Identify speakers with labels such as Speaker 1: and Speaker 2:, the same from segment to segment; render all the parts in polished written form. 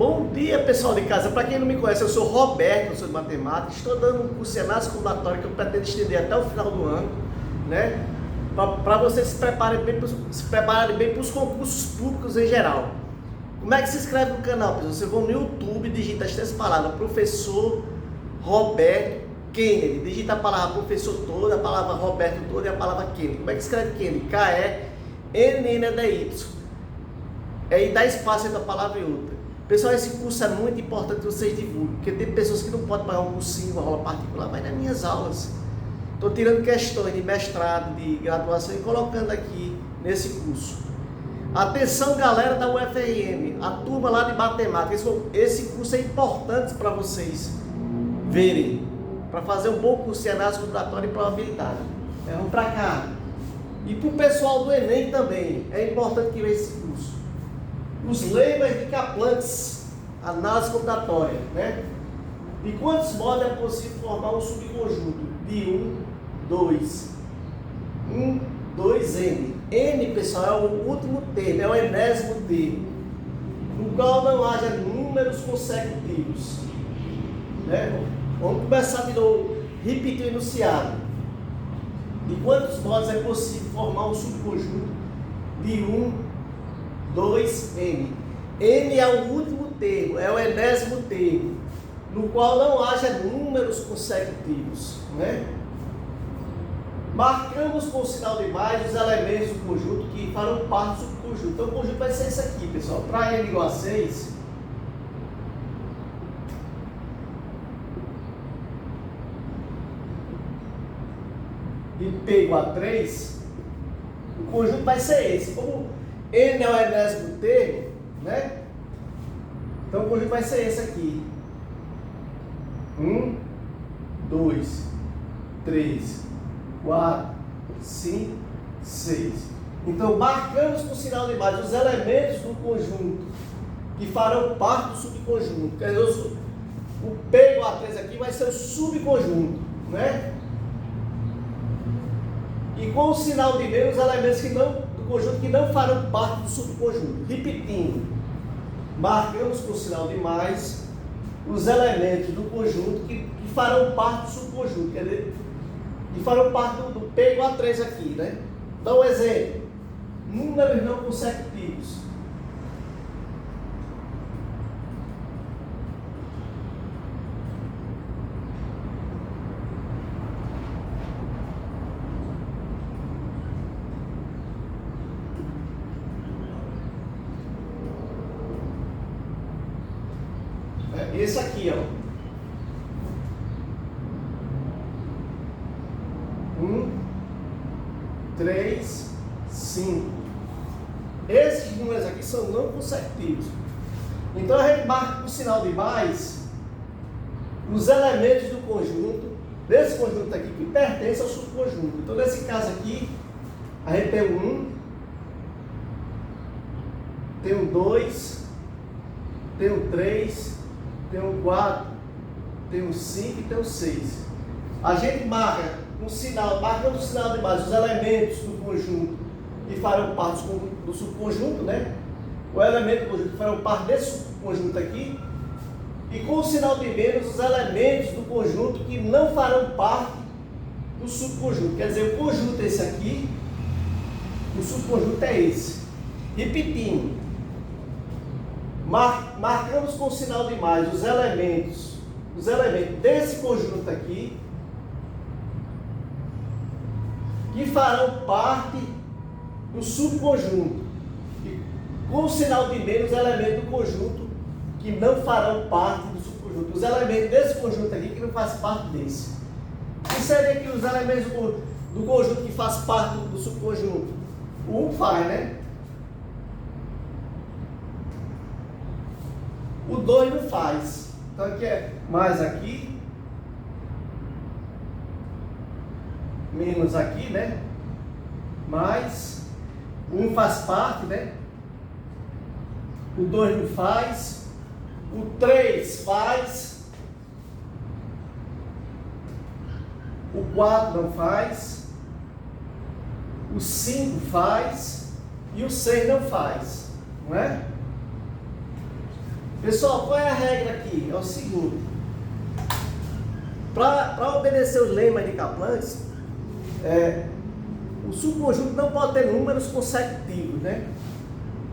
Speaker 1: Bom dia, pessoal de casa. Para quem não me conhece, eu sou Roberto, eu sou de matemática. Estou dando um curso de análise combinatória que eu pretendo estender até o final do ano, né? Para vocês se preparem bem para os concursos públicos em geral. Como é que se inscreve no canal, pessoal? Você vai no YouTube, digita as três palavras, professor Roberto Kennedy. Digita a palavra professor toda, a palavra Roberto toda e a palavra Kennedy. Como é que escreve Kennedy? K-E-N-N-D-Y. Aí dá espaço entre a palavra e outra. Pessoal, esse curso é muito importante que vocês divulguem, porque tem pessoas que não podem pagar um cursinho, uma aula particular, mas nas minhas aulas. Estou tirando questões de mestrado, de graduação e colocando aqui nesse curso. Atenção, galera da UFRN, a turma lá de matemática, esse curso é importante para vocês verem, para fazer um bom curso de análise combinatória e probabilidade. Vamos para cá. E para o pessoal do Enem também, é importante que veja esse curso. Os lemas de Kaplan-Meier, análise combinatória, né? De quantos modos é possível formar um subconjunto? De 1, 2, 1, 2, N. N, pessoal, é o último termo, é o enésimo termo, no qual não haja números consecutivos, né? Vamos começar de novo, repetir o enunciado. De quantos modos é possível formar um subconjunto? De 1, 2N. N é o último termo, é o enésimo termo, no qual não haja números consecutivos, né? Marcamos com o sinal de mais os elementos do conjunto que farão parte do subconjunto. Então o conjunto vai ser esse aqui, pessoal. Para N igual a 6, e P igual a 3, o conjunto vai ser esse. Como N é o enésimo termo, né? Então o conjunto vai ser esse aqui. 1, 2, 3, 4, 5, 6. Então marcamos com o sinal de mais os elementos do conjunto que farão parte do subconjunto. Quer dizer, o P igual a 3 aqui vai ser o subconjunto, né? E com o sinal de menos os elementos do conjunto que não farão parte do subconjunto. Repetindo, marcamos com o sinal de mais os elementos do conjunto que farão parte do subconjunto, quer dizer, que farão parte do P igual a 3 aqui, né? Dá um exemplo, números não consecutivos. Esse aqui, ó. 1, 3, 5. Esses números aqui são não consecutivos. Então a gente marca com o sinal de mais os elementos do conjunto, desse conjunto aqui que pertence ao subconjunto. Então nesse caso aqui, a gente tem o 1, tem o 2, tem o 3, tem o 4, tem o 5 e tem o 6. A gente marca um sinal, marcando o sinal de mais os elementos do conjunto que farão parte do subconjunto, né? O elemento do conjunto que farão parte desse subconjunto aqui, e com o sinal de menos os elementos do conjunto que não farão parte do subconjunto. Quer dizer, o conjunto é esse aqui, o subconjunto é esse. Repetindo, marcamos com o sinal de mais os elementos desse conjunto aqui que farão parte do subconjunto, e com o sinal de menos os elementos do conjunto que não farão parte do subconjunto, os elementos desse conjunto aqui que não fazem parte desse. O que seria aqui os elementos do conjunto que faz parte do subconjunto? O 1 faz, né? O 2 não faz. Então aqui é mais aqui, menos aqui, né? Mais, o 1 faz parte, né? O 2 não faz. O 3 faz. O 4 não faz. O 5 faz. E o 6 não faz. Não é? Pessoal, qual é a regra aqui? É o seguinte. Para obedecer os lemas de Kaplan, o subconjunto não pode ter números consecutivos, né?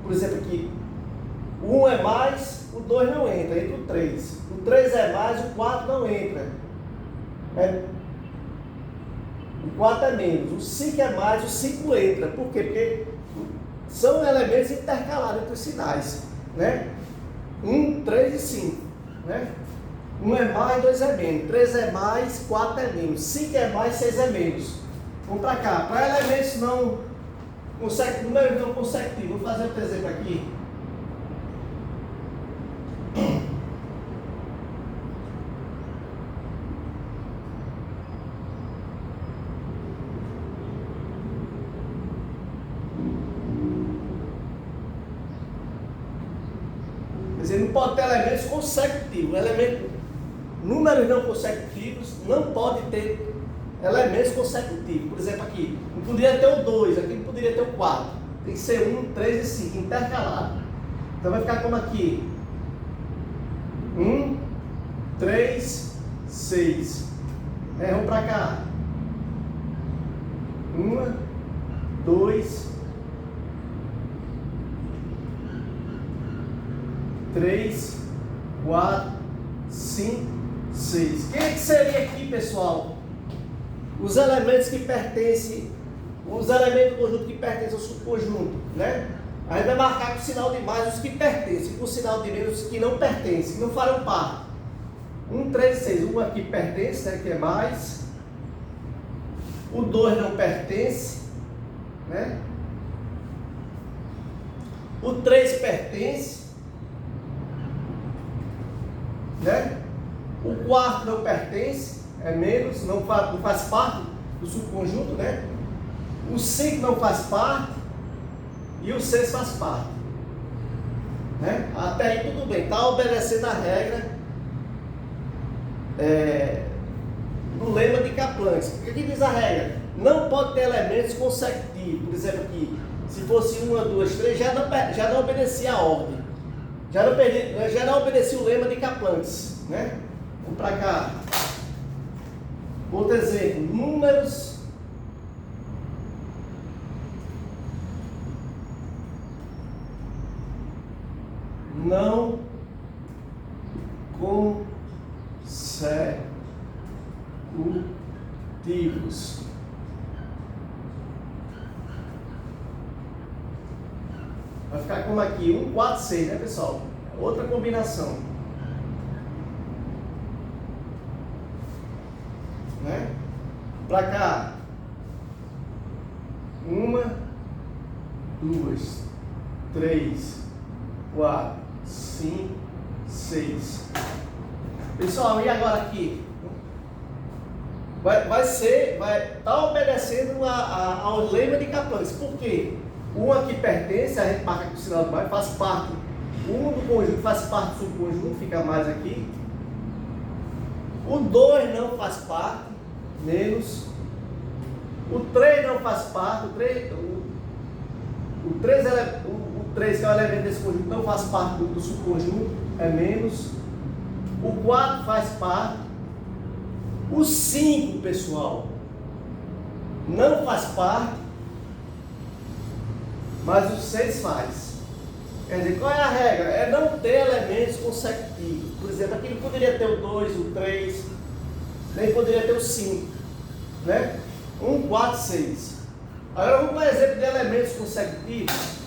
Speaker 1: Por exemplo, aqui, o 1 é mais, o 2 não entra, entra o 3. O 3 é mais, o 4 não entra. O 4 é menos. O 5 é mais, o 5 entra. Por quê? Porque são elementos intercalados entre os sinais, né? 1, 3 e 5, né? 1 é mais, 2 é menos. 3 é mais, 4 é menos. 5 é mais, 6 é menos. Vamos para cá. Para elementos não consecutivos, números não consecutivos, vou fazer outro exemplo aqui. Quer dizer, não pode ter elementos consecutivos. Números não consecutivos não pode ter elementos consecutivos. Por exemplo, aqui não poderia ter o 2, aqui não poderia ter o 4. Tem que ser 1, 3 e 5, intercalado. Então vai ficar como aqui: 1, 3, 6. Vamos para cá. 1, 2, 3, 4, 5, 6. Quem é que seria aqui, pessoal? Os elementos que pertencem, os elementos do conjunto que pertencem ao subconjunto, né? A gente vai marcar com o sinal de mais os que pertencem, com o sinal de menos os que não pertencem, que não farão parte. 1, 3, 6. 1 aqui pertence, né? Que é mais. O 2 não pertence, né? O 3 pertence, né? O 4 não pertence, é menos, não faz parte do subconjunto, né? O 5 não faz parte e o 6 faz parte, né? Até aí tudo bem, está obedecendo a regra do lema de Kaplan. O que diz a regra? Não pode ter elementos consecutivos. Por exemplo, aqui, se fosse 1, 2, 3, já não obedecia a ordem. Já não obedecia o lema de Kaplan, né? Vamos para cá. Outro exemplo, números não consecutivos. Vai ficar como aqui, 1, 4, 6, né, pessoal? Outra combinação. Né? Para cá. 1, 2, 3, 4, 5, 6. Pessoal, e agora aqui? Vai estar obedecendo ao lema de Kaplan. Por quê? Um aqui pertence, a gente marca com o sinal de mais, faz parte. Um do conjunto faz parte do subconjunto, fica mais aqui. O 2 não faz parte, menos. O 3 não faz parte, o 3 que é o elemento desse conjunto não faz parte do subconjunto, é menos. O 4 faz parte. O 5, pessoal, não faz parte, mas o 6 faz. Quer dizer, qual é a regra? É não ter elementos consecutivos. Por exemplo, aqui não poderia ter o 2, o 3, nem poderia ter o 5, né? 1, 4, 6. Agora vamos para exemplo de elementos consecutivos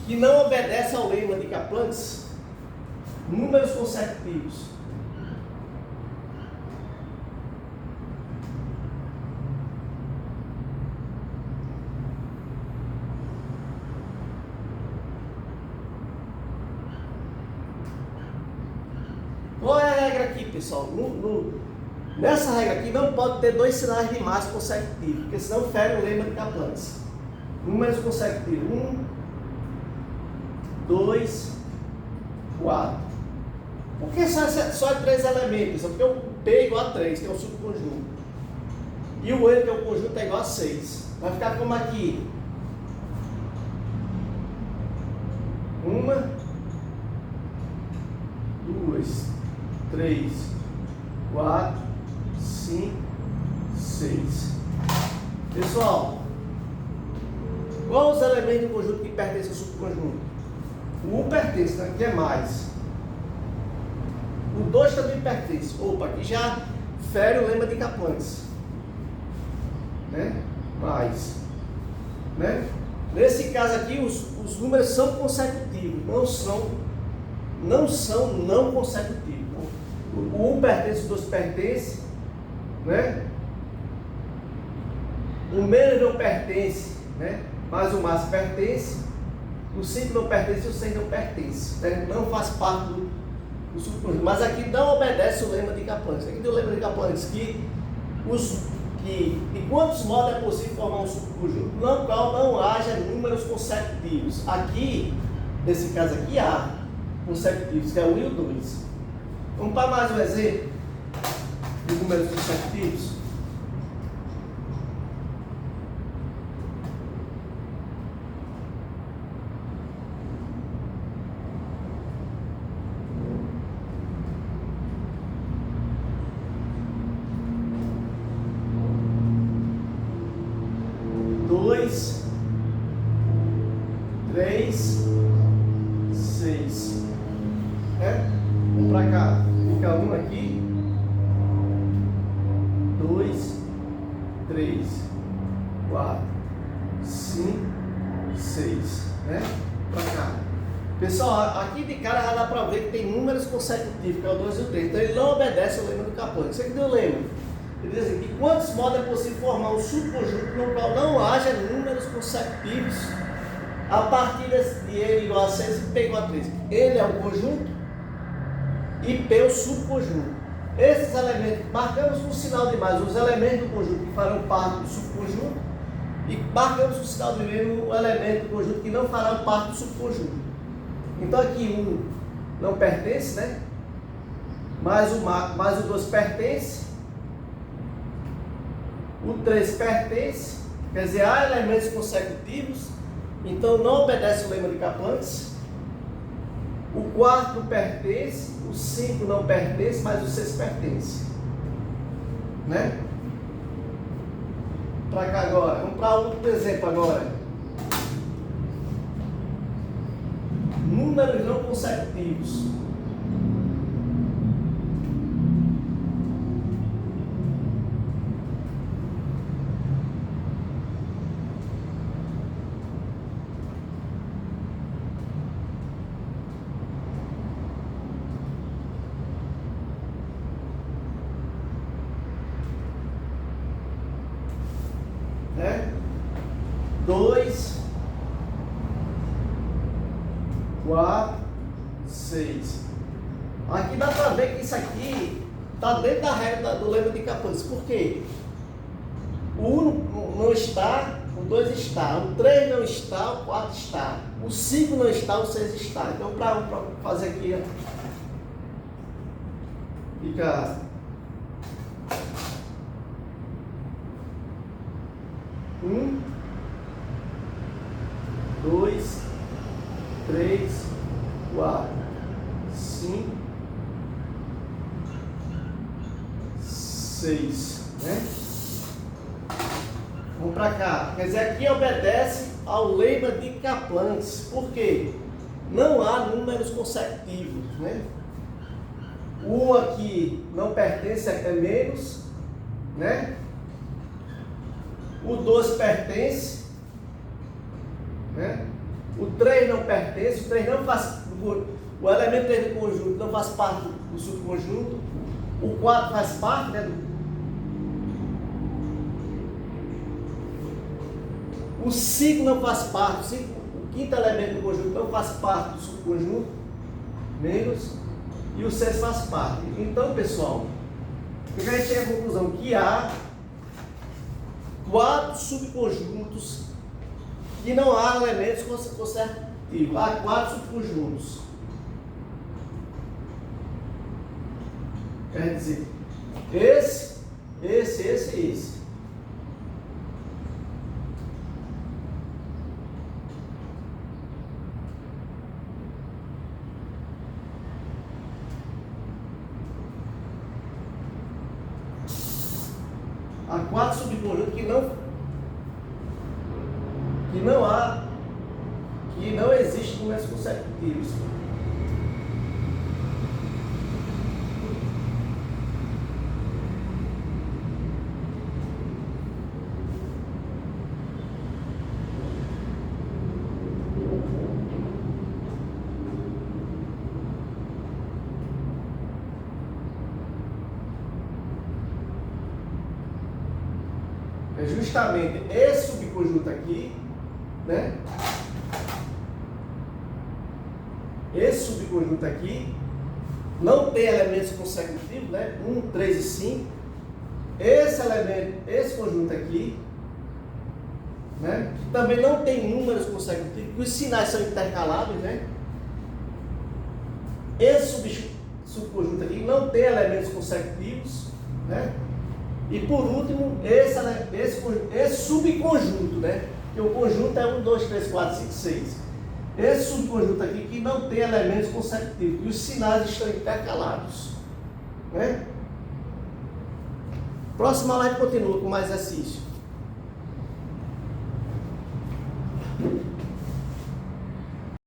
Speaker 1: que não obedecem ao lema de Kaplan, números consecutivos. Qual é a regra aqui, pessoal? Nessa regra aqui não pode ter dois sinais de mais consecutivos, porque senão fere o lema de Kaplan. Números consecutivos. 1, 2, 4. Por que só 3 elementos? Porque o P é igual a 3, que é o subconjunto. E o N, que é o conjunto, é igual a 6. Vai ficar como aqui. 1, 2, 3, 4, 5, 6. Pessoal, quais os elementos do conjunto que pertencem ao subconjunto? O 1 pertence, né? Que é mais. O 2 também pertence. Opa, aqui já fere o lema de Kaplan. Né? Mais. Né? Nesse caso aqui, os números são consecutivos, não são não consecutivos. O 1 pertence, o 2 pertence, né? O menos não pertence, né? Mas o mais pertence. O 5 não pertence e o 6 não pertence. Né? Não faz parte do subconjunto. Mas aqui não obedece o lema de Kaplan. Aqui tem o lema de Kaplan que de quantos modos é possível formar um subconjunto no qual não haja números consecutivos. Aqui, nesse caso aqui, há consecutivos, que é o 1 e o 2. Vamos para mais um exemplo de números consecutivos. Dois, 3, 6. Vamos para cá. Fica 1 aqui. 2, 3, 4, 5, 6. Para cá. Pessoal, aqui de cara já dá para ver que tem números consecutivos, que é o 2 e o 3. Então ele não obedece ao lema do Kaplan. Isso aqui deu lema. Ele diz assim, de quantos modos é possível formar um subconjunto no qual não haja números consecutivos a partir de N igual a 6 e P igual a 3. N é o conjunto e P é o subconjunto. Esses elementos, marcamos com sinal de mais os elementos do conjunto que farão parte do subconjunto e marcamos com sinal de menos o elemento do conjunto que não farão parte do subconjunto. Então aqui 1 não pertence, né? Mais o 2 pertence. O 3 pertence, quer dizer, há elementos consecutivos, então não obedece o lema de Kaplan. O 4 pertence, o 5 não pertence, mas o 6 pertence. Né? Para cá agora, vamos para outro exemplo agora. Números não consecutivos. Né? 2, 4, 6. Aqui dá para ver que isso aqui está dentro da regra do lema de Kaplan. Por quê? O 1 não está, o 2 está, o 3 não está, o 4 está, o 5 não está, o 6 está. Então, para fazer aqui, fica 1, 2, 3, 4, 5, 6, né? Vamos para cá. Quer dizer, aqui obedece ao lema de Kaplan. Por quê? Não há números consecutivos, né? O 1 aqui não pertence, é menos, né? O 2 pertence, né? O 3 não pertence, o 3 não faz, o elemento 3 do conjunto não faz parte do subconjunto, o 4 faz parte, né? O 5 não faz parte, o quinto elemento do conjunto não faz parte do subconjunto, menos, e o 6 faz parte. Então, pessoal, a gente chega à conclusão que há 4 subconjuntos que não há elementos consecutivos. Há 4 subconjuntos. Quer dizer, esse e esse. há 4 subconjuntos que não existem números consecutivos. É justamente esse subconjunto aqui, né? Esse subconjunto aqui não tem elementos consecutivos, né? 1, 3 e 5. Esse elemento, esse conjunto aqui, né? Que também não tem números consecutivos, os sinais são intercalados, né? Esse subconjunto aqui não tem elementos consecutivos, né? E por último, esse subconjunto, né? Que o conjunto é 1, 2, 3, 4, 5, 6. Esse subconjunto aqui que não tem elementos consecutivos, e os sinais estão intercalados, né? Próxima live continua com mais exercício.